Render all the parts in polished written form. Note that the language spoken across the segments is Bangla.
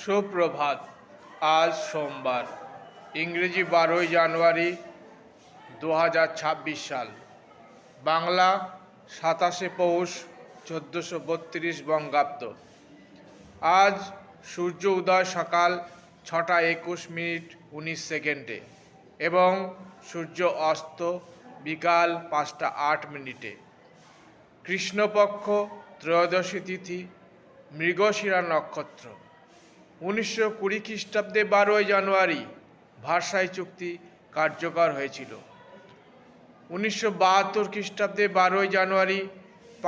সুপ্রভাত। আজ সোমবার, ইংরেজি 12ই জানুয়ারি 2026 সাল, বাংলা 27শে পৌষ 1432 বঙ্গাব্দ। আজ সূর্য উদয় সকাল 6:21:19 এবং সূর্য অস্ত বিকাল 5:08। কৃষ্ণপক্ষ ত্রয়োদশী তিথি, মৃগশিরা নক্ষত্র। 1920 খ্রিস্টাব্দে 12ই জানুয়ারি ভার্সাই চুক্তি কার্যকর হয়েছিল। 1972 খ্রিস্টাব্দে 12ই জানুয়ারি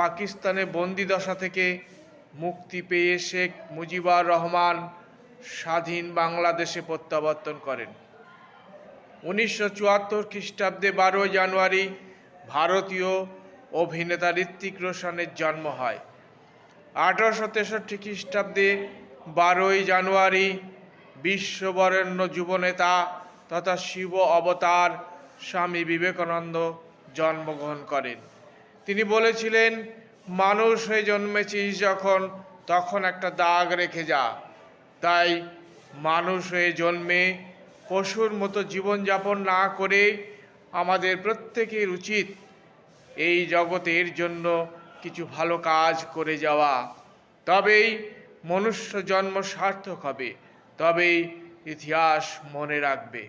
পাকিস্তানে বন্দিদশা থেকে মুক্তি পেয়ে শেখ মুজিবুর রহমান স্বাধীন বাংলাদেশে প্রত্যাবর্তন করেন। 1974 খ্রিস্টাব্দে 12ই জানুয়ারি ভারতীয় অভিনেতা ঋত্বিক রোশনের জন্ম হয়। 1863 খ্রিস্টাব্দে 12ই জানুয়ারি বিশ্ববরেণ্য যুবনেতা তথা শিব অবতার স্বামী বিবেকানন্দ জন্মগ্রহণ করেন। তিনি বলেছিলেন, মানুষ হয়ে জন্মেছিস যখন, তখন একটা দাগ রেখে যা। তাই মানুষ হয়ে জন্মে পশুর মতো জীবনযাপন না করে আমাদের প্রত্যেকের উচিত এই জগতের জন্য কিছু ভালো কাজ করে যাওয়া। তবেই মনুষ্য জন্ম সার্থক হবে, তবেই ইতিহাস মনে রাখবে।